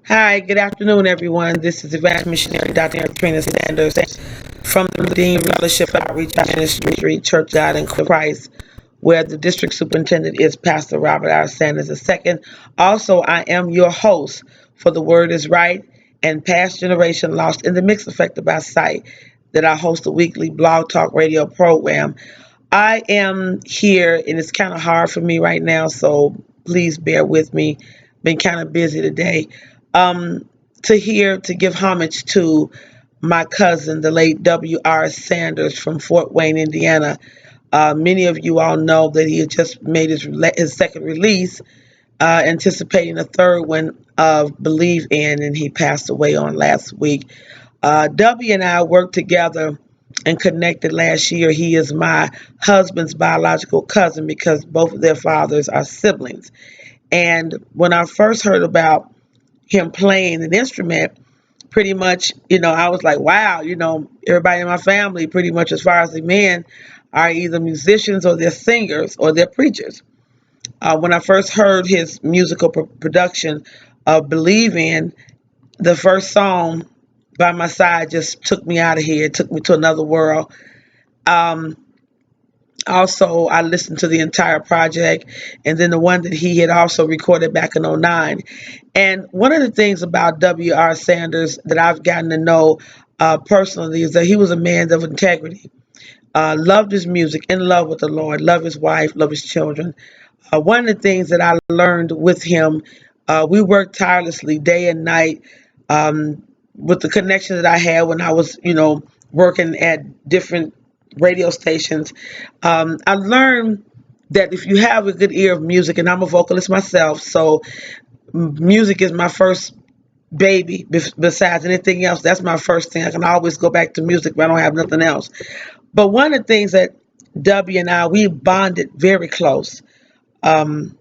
Hi, good afternoon, everyone. This is Evang Missionary Dr. Katrina from the Redeemed Fellowship Outreach Ministry, Church God in Christ, where the district superintendent is Pastor Robert R. Sanders II. Also, I am your host for The Word is Right and Past Generation Lost in the Mix Affected by Sight, that I host a weekly blog talk radio program. I am here, and it's kind of hard for me right now, so please bear with me. Been kind of busy today. Um, to give homage to my cousin, the late W.R. Sanders from Fort Wayne, Indiana. Many of you all know that he had just made his second release, anticipating a third one of Believe In, and he passed away on last week. W and I worked together and connected last year. He is my husband's biological cousin because both of their fathers are siblings. And when I first heard about him playing an instrument, pretty much, I was like, wow, everybody in my family, pretty much as far as the men, are either musicians or they're singers or they're preachers. When I first heard his musical production of Believe In, the first song by my side just took me out of here. It took me to another world. Um, Also, I listened to the entire project, and then the one that he had also recorded back in '09. And one of the things about W.R. Sanders that I've gotten to know personally is that he was a man of integrity, loved his music, in love with the Lord, loved his wife, loved his children. One of the things that I learned with him, we worked tirelessly day and night, with the connection that I had when I was, working at different radio stations. I learned that if you have a good ear of music, and I'm a vocalist myself, so music is my first baby. Besides anything else, that's my first thing. I can always go back to music, but I don't have nothing else. But one of the things that W and I, we bonded very close. Um,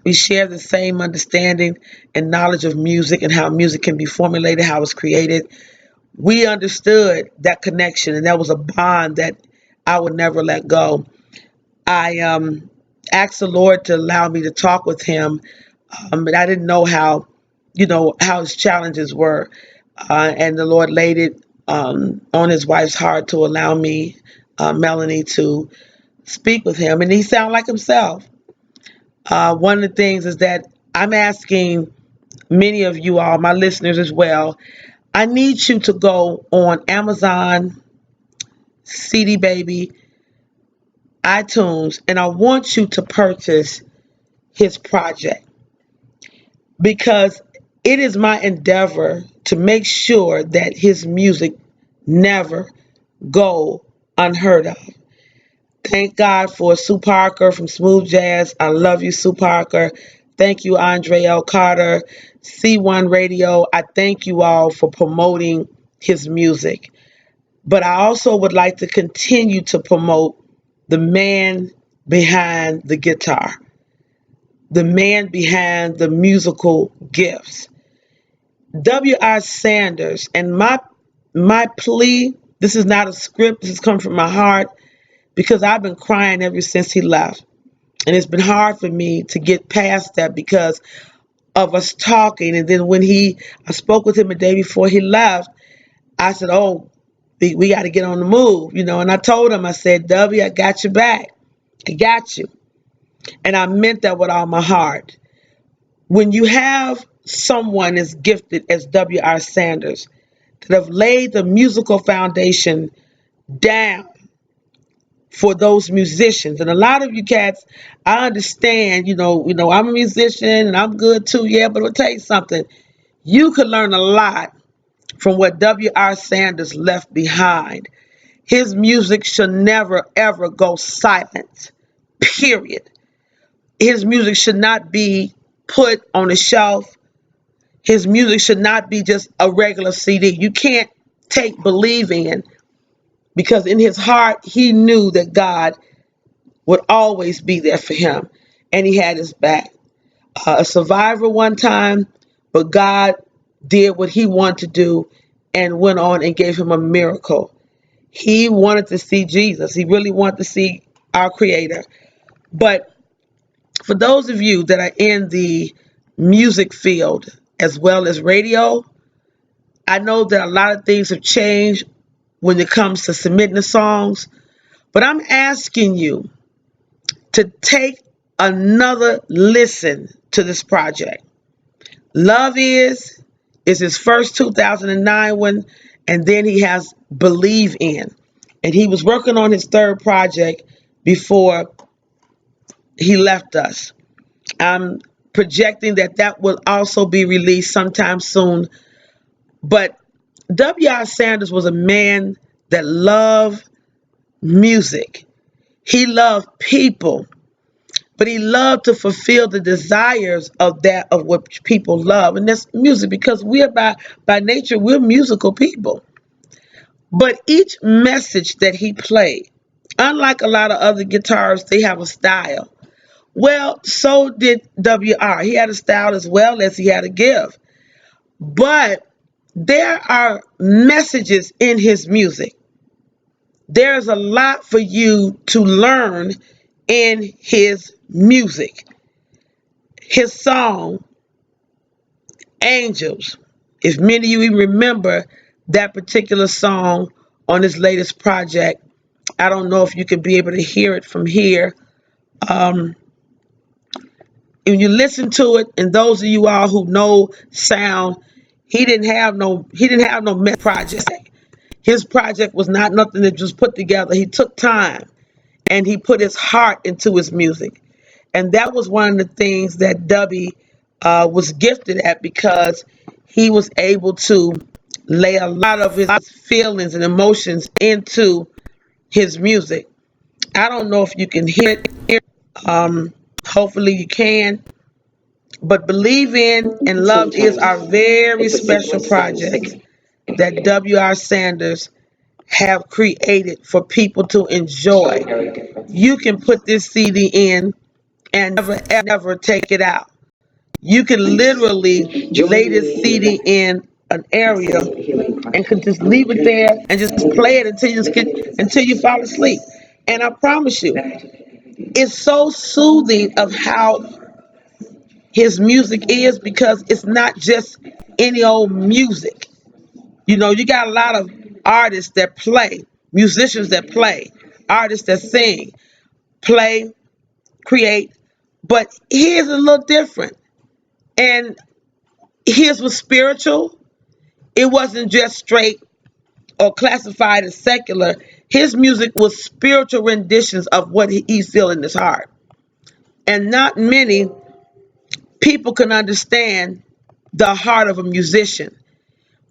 we share the same understanding and knowledge of music and how music can be formulated, how it's created. We understood that connection, and that was a bond that I would never let go. I asked the Lord to allow me to talk with him, but I didn't know how his challenges were, and the Lord laid it on his wife's heart to allow me, Melanie, to speak with him, and he sounded like himself. One of the things is that I'm asking many of you all, my listeners as well, I need you to go on Amazon, CD Baby, iTunes, and I want you to purchase his project because it is my endeavor to make sure that his music never go unheard of. Thank God for Sue Parker from Smooth Jazz. I love you, Sue Parker. Thank you, Andre L. Carter, C1 Radio. I thank you all for promoting his music. But I also would like to continue to promote the man behind the guitar, the man behind the musical gifts. W.R. Sanders, and my plea, this is not a script, this is coming from my heart, because I've been crying ever since he left. And it's been hard for me to get past that because of us talking. And then when I spoke with him the day before he left, I said, oh, we got to get on the move, and I told him, I said, W, I got your back. I got you. And I meant that with all my heart. When you have someone as gifted as W.R. Sanders that have laid the musical foundation down for those musicians, and a lot of you cats, I understand, I'm a musician and I'm good too, yeah, but it'll tell you something. You could learn a lot from what W.R. Sanders left behind. His music should never, ever go silent, period. His music should not be put on a shelf. His music should not be just a regular CD. You can't take Believe In, because in his heart, he knew that God would always be there for him, and he had his back. A survivor one time, but God did what he wanted to do and went on and gave him a miracle. He wanted to see Jesus. He really wanted to see our Creator. But for those of you that are in the music field as well as radio. I know that a lot of things have changed when it comes to submitting the songs, but I'm asking you to take another listen to this project. Love is his first 2009 one, and then he has Believe In. And he was working on his third project before he left us. I'm projecting that that will also be released sometime soon. But W.R. Sanders was a man that loved music. He loved people, but he loved to fulfill the desires of what people love, and that's music, because we're by nature we're musical people. But each message that he played, unlike a lot of other guitarists, they have a style. Well, so did WR. He had a style as well as he had a give. But there are messages in his music. There's a lot for you to learn in his music. His song, Angels. If many of you even remember that particular song on his latest project, I don't know if you could be able to hear it from here. Um, when you listen to it, and those of you all who know sound, he didn't have no mess project. His project was not nothing that just put together. He took time and he put his heart into his music. And that was one of the things that Dubby was gifted at, because he was able to lay a lot of his feelings and emotions into his music. I don't know if you can hear it. Hopefully you can. But Believe In and Love Is our very special project that W.R. Sanders have created for people to enjoy. You can put this CD in and never ever take it out. You can literally lay this CD in an area and can just leave it there and just play it until you fall asleep. And I promise you, it's so soothing of how his music is, because it's not just any old music. You know, you got a lot of artists that play, musicians that play, artists that sing, play, create, but his is a little different. And his was spiritual. It wasn't just straight or classified as secular. His music was spiritual renditions of what he's feeling in his heart. And not many people can understand the heart of a musician.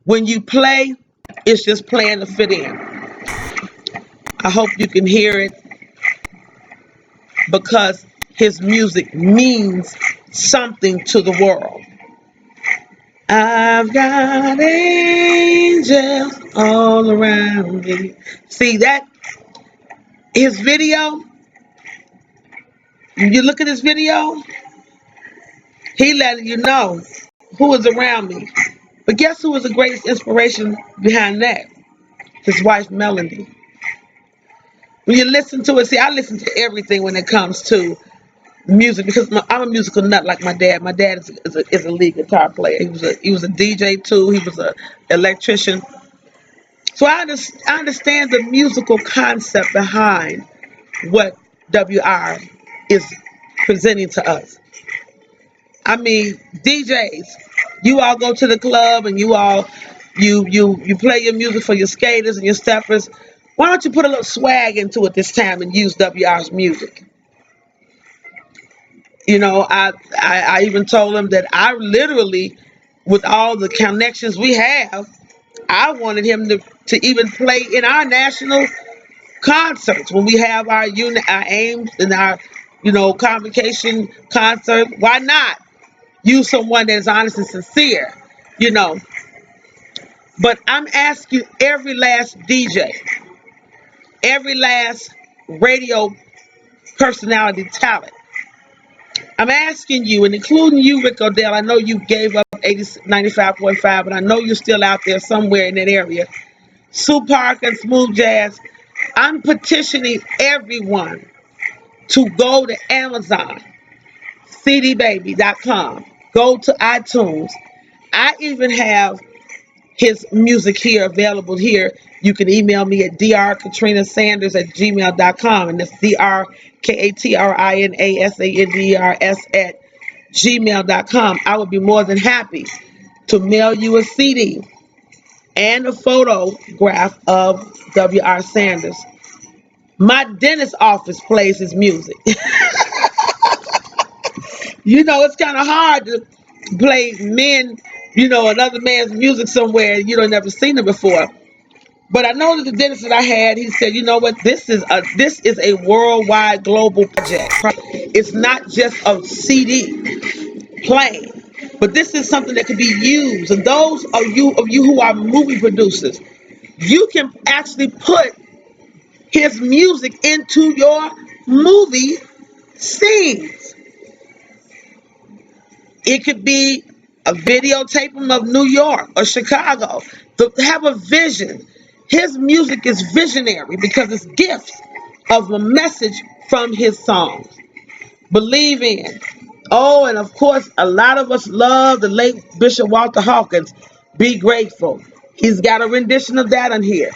When you play, it's just playing to fit in. I hope you can hear it, because his music means something to the world. I've got angels all around me. See that? His video, when you look at his video, he letting you know who is around me. But guess who was the greatest inspiration behind that? His wife, Melody. When you listen to it, see, I listen to everything when it comes to music, because I'm a musical nut like my dad. My dad is a lead guitar player. He was a DJ too. He was a electrician. So I understand the musical concept behind what WR is presenting to us. I mean, DJs, you all go to the club and you play your music for your skaters and your steppers. Why don't you put a little swag into it this time and use WR's music? You know, I even told him that I literally, with all the connections we have, I wanted him to even play in our national concerts when we have our aims and our, convocation concert. Why not use someone that is honest and sincere? You know, but I'm asking every last DJ, every last radio personality talent. I'm asking you, and including you, Rick Odell. I know you gave up 95.5, but I know you're still out there somewhere in that area. Sue Park and Smooth Jazz. I'm petitioning everyone to go to Amazon, cdbaby.com, go to iTunes, I even have his music here available here. You can email me at drkatrinasanders@gmail.com, and that's drkatrinasanders@gmail.com. I would be more than happy to mail you a CD and a photograph of W.R. Sanders. My dentist office plays his music. It's kind of hard to play another man's music somewhere you don't never seen it before. But I know that the dentist that I had, he said, you know what, this is a worldwide global project. It's not just a CD playing, but this is something that can be used. And those of you who are movie producers, you can actually put his music into your movie scenes. It could be a videotaping of New York or Chicago. To have a vision. His music is visionary because it's gifts of a message from his songs. Believe in. Oh, and of course, a lot of us love the late Bishop Walter Hawkins. Be grateful. He's got a rendition of that on here.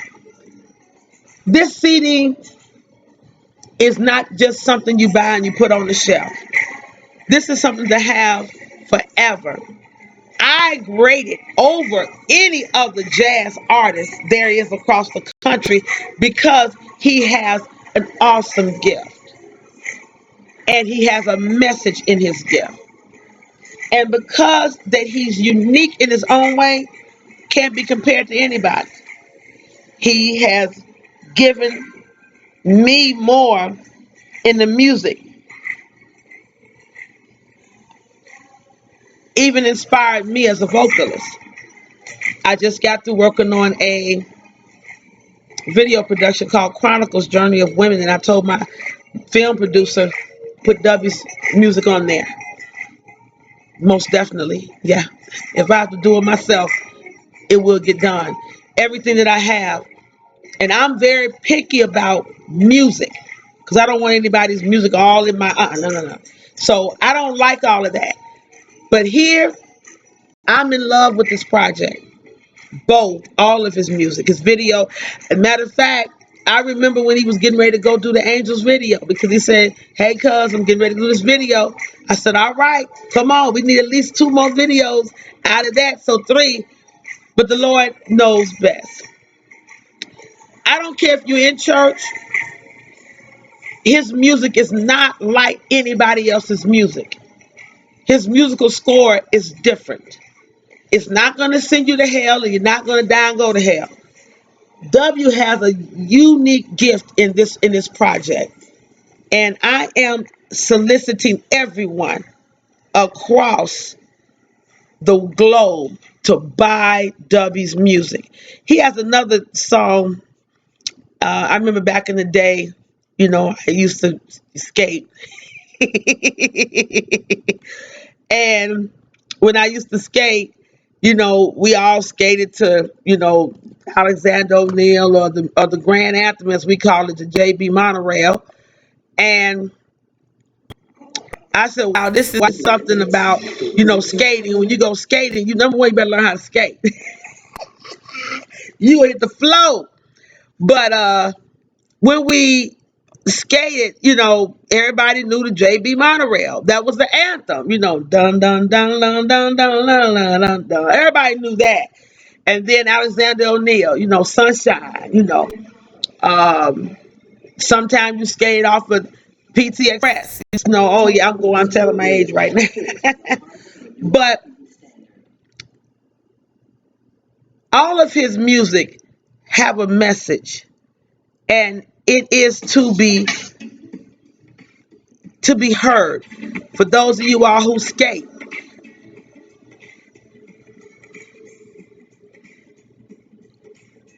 This CD is not just something you buy and you put on the shelf. This is something to have forever. I grade it over any of the jazz artists there is across the country because he has an awesome gift and he has a message in his gift. And because that he's unique in his own way, can't be compared to anybody. He has given me more in the music, even inspired me as a vocalist. I just got through working on a video production called Chronicles Journey of Women, and I told my film producer, put Dubby's music on there. Most definitely, yeah. If I have to do it myself, it will get done. Everything that I have, and I'm very picky about music because I don't want anybody's music all in my no. So I don't like all of that. But here, I'm in love with this project. Both, all of his music, his video. As a matter of fact, I remember when he was getting ready to go do the Angels video because he said, hey, cuz, I'm getting ready to do this video. I said, all right, come on. We need at least 2 more videos out of that. So 3, but the Lord knows best. I don't care if you're in church. His music is not like anybody else's music. His musical score is different. It's not going to send you to hell, and you're not going to die and go to hell. W has a unique gift in this project, and I am soliciting everyone across the globe to buy W's music. He has another song. I remember back in the day, I used to skate. And when I used to skate, we all skated to, Alexander O'Neal or the Grand Anthem, as we call it, the JB Monorail. And I said, wow, this is something about, skating. When you go skating, number one, you better learn how to skate. You hit the flow. But when we skated, everybody knew the JB Monorail. That was the anthem, dun dun dun dun dun dun dun dun dun dun. Everybody knew that. And then Alexander O'Neal, Sunshine, sometimes you skate off of PT Express. Oh yeah, I'm telling my age right now. But all of his music have a message, and it is to be heard. For those of you all who skate,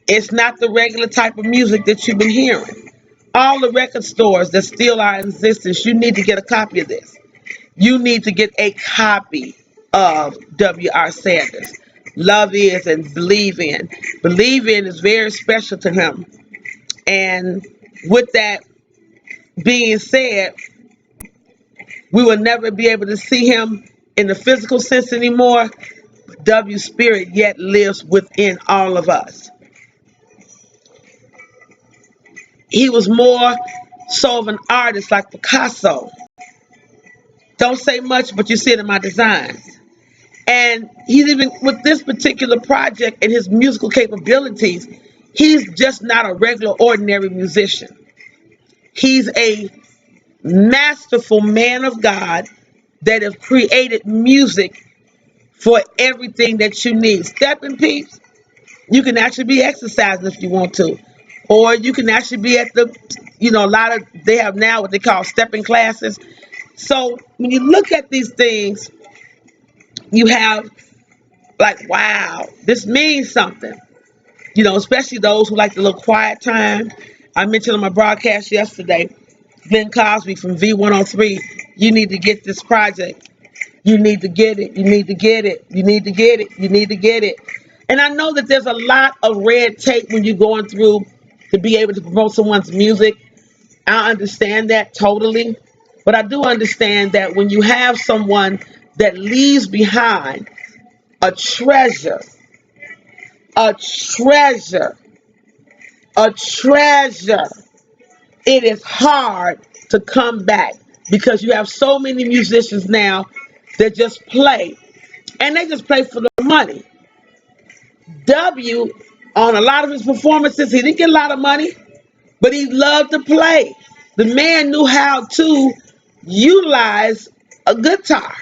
it's not the regular type of music that you've been hearing. All the record stores that still are in existence, you need to get a copy of this. You need to get a copy of W.R. Sanders. Love is and believe in. Believe in is very special to him. And with that being said, we will never be able to see him in the physical sense anymore. W's spirit yet lives within all of us. He was more so of an artist like Picasso. Don't say much, but you see it in my designs. And he's even with this particular project and his musical capabilities, he's just not a regular, ordinary musician. He's a masterful man of God that have created music for everything that you need. Stepping peeps, you can actually be exercising if you want to. Or you can actually be at the, a lot of, they have now what they call stepping classes. So when you look at these things, you have like, wow, this means something. Especially those who like the little quiet time. I mentioned on my broadcast yesterday, Glenn Cosby from V103, you need to get this project. You need to get it. You need to get it. You need to get it. You need to get it. And I know that there's a lot of red tape when you're going through to be able to promote someone's music. I understand that totally. But I do understand that when you have someone that leaves behind a treasure, a treasure, a treasure, it is hard to come back because you have so many musicians now that just play, and they just play for the money. W, on a lot of his performances, he didn't get a lot of money, but he loved to play. The man knew how to utilize a guitar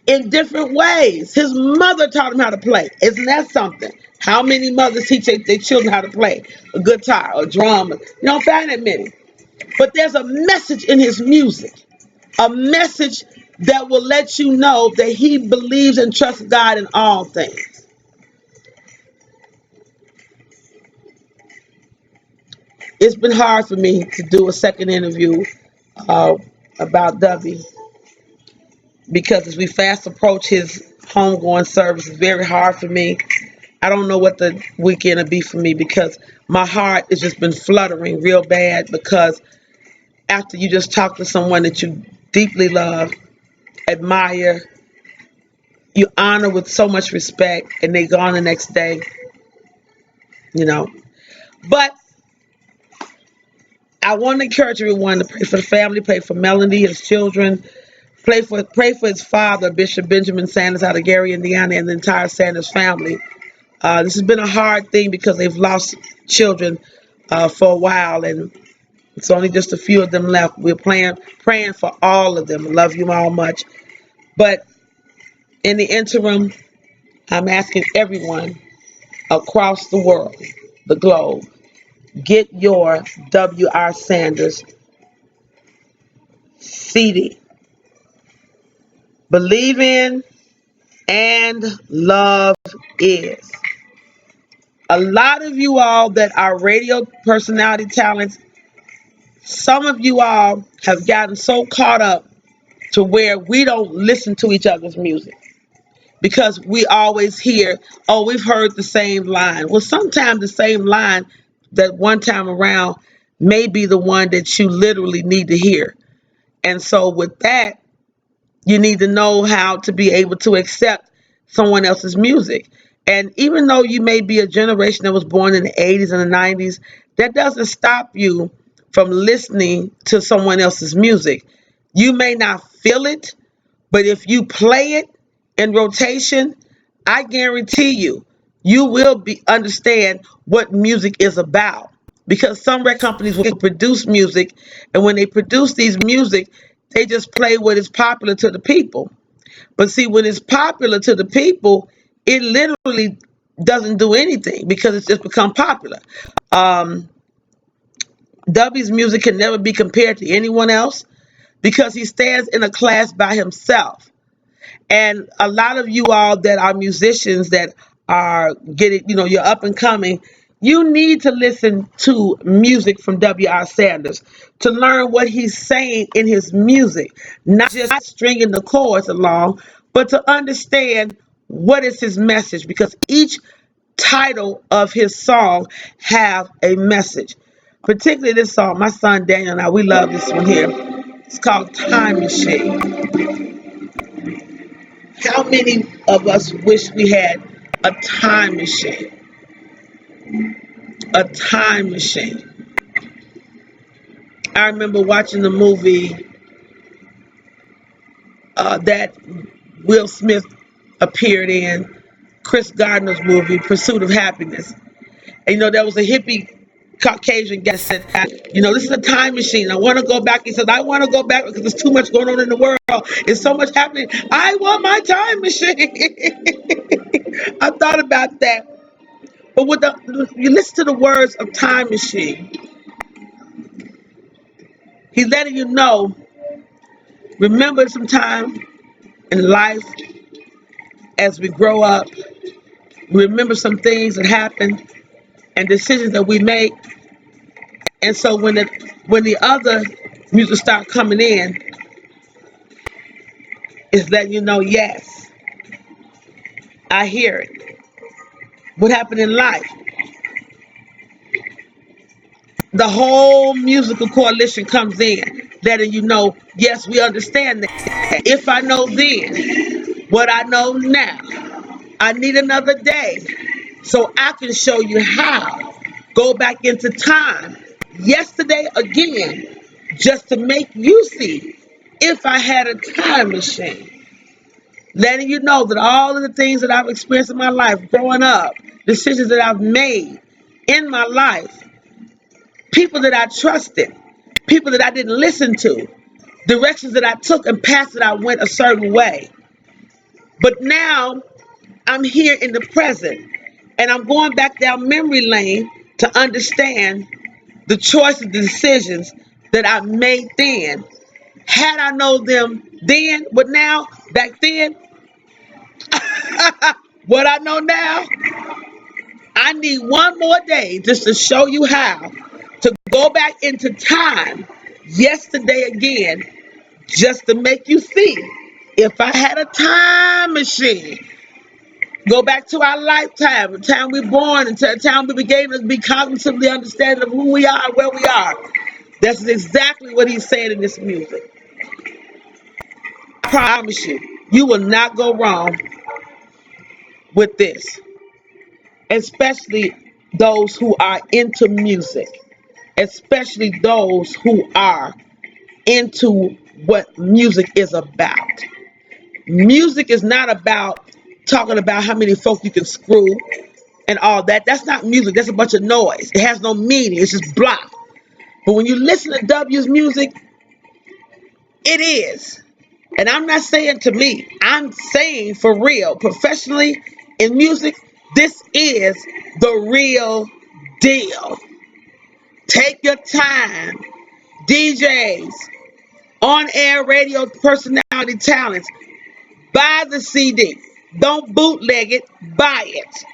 in different ways. His mother taught him how to play. Isn't that something? How many mothers teach their children how to play a guitar or drum? You don't find that many. But there's a message in his music, a message that will let you know that he believes and trusts God in all things. It's been hard for me to do a second interview uh, about Dubby because as we fast approach his homegoing service, it's very hard for me. I don't know what the weekend will be for me because my heart has just been fluttering real bad because after you just talk to someone that you deeply love, admire, you honor with so much respect, and they gone the next day, you know. But I want to encourage everyone to pray for the family, pray for Melanie, his children, pray for his father, Bishop Benjamin Sanders out of Gary, Indiana, and the entire Sanders family. This has been a hard thing because they've lost children for a while, and it's only just a few of them left. We're praying for all of them. I love you all much. But in the interim, I'm asking everyone across the world, the globe, get your W.R. Sanders CD. Believe in and love is. A lot of you all that are radio personality talents, some of you all have gotten so caught up to where we don't listen to each other's music because we always hear, oh, we've heard the same line. Well, sometimes the same line that one time around may be the one that you literally need to hear. And so with that, you need to know how to be able to accept someone else's music. And even though you may be a generation that was born in the 80s and the 90s, that doesn't stop you from listening to someone else's music. You may not feel it, but if you play it in rotation, I guarantee you will understand what music is about. Because some record companies will produce music, and when they produce these music, they just play what is popular to the people. But see, when it's popular to the people, it literally doesn't do anything because it's just become popular. Um, Dubby's music can never be compared to anyone else because he stands in a class by himself. And a lot of you all that are musicians that are getting, you're up and coming, you need to listen to music from W.R. Sanders to learn what he's saying in his music, not just stringing the chords along, but to understand what is his message, because each title of his song have a message. Particularly this song, my son Daniel and I, we love this one here. It's called Time Machine. How many of us wish we had a time machine? A time machine. I remember watching the movie that Will Smith appeared in, Chris Gardner's movie, Pursuit of Happiness. And there was a hippie Caucasian guy said, this is a time machine. I want to go back. He said, I want to go back because there's too much going on in the world. There's so much happening. I want my time machine. I thought about that. But you listen to the words of time machine, he's letting you know, remember some time in life as we grow up, remember some things that happened and decisions that we make. And so when the other music start coming in, it's letting you know, yes, I hear it. What happened in life? The whole musical coalition comes in, letting you know, yes, we understand that. If I know then what I know now, I need another day so I can show you how. Go back into time, yesterday again, just to make you see if I had a time machine. Letting you know that all of the things that I've experienced in my life, growing up, decisions that I've made in my life, people that I trusted, people that I didn't listen to, directions that I took and paths that I went a certain way. But now I'm here in the present and I'm going back down memory lane to understand the choices, the decisions that I made then. Had I known them then, but now, back then, what I know now, I need one more day just to show you how to go back into time yesterday again, just to make you see if I had a time machine. Go back to our lifetime, the time we were born, until the time we began to be cognitively understanding of who we are and where we are. That's exactly what he's saying in this music. I promise you, you will not go wrong with this, especially those who are into music, especially those who are into what music is about. Music is not about talking about how many folk you can screw and all that. That's not music. That's a bunch of noise. It has no meaning. It's just blah. But when you listen to W's music, it is. And I'm not saying to me, I'm saying for real, professionally in music, this is the real deal. Take your time. DJs, on-air radio personality talents, buy the CD. Don't bootleg it, buy it.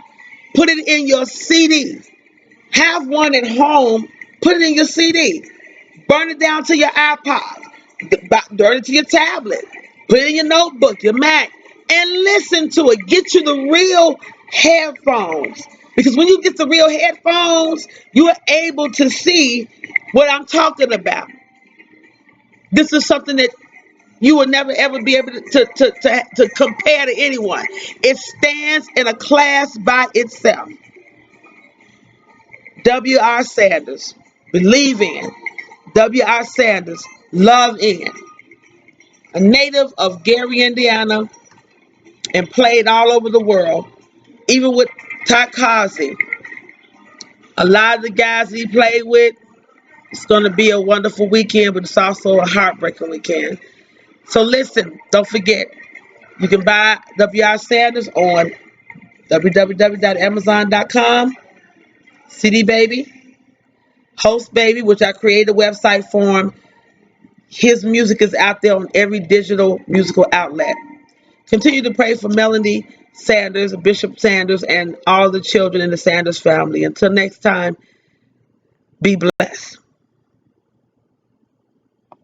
Put it in your CD. Have one at home, put it in your CD. Burn it down to your iPod. Burn it to your tablet. Put it in your notebook, your Mac, and listen to it. Get you the real headphones. Because when you get the real headphones, you are able to see what I'm talking about. This is something that you will never ever be able to compare to anyone. It stands in a class by itself. W.R. Sanders, believe in. W.R. Sanders, love in. A native of Gary, Indiana, and played all over the world, even with Takazi. A lot of the guys that he played with, it's going to be a wonderful weekend, but it's also a heartbreaking weekend. So listen, don't forget, you can buy W.R. Sanders on www.amazon.com, CD Baby, Host Baby, which I created a website for him. His music is out there on every digital musical outlet. Continue to pray for Melanie Sanders, Bishop Sanders, and all the children in the Sanders family. Until next time, be blessed.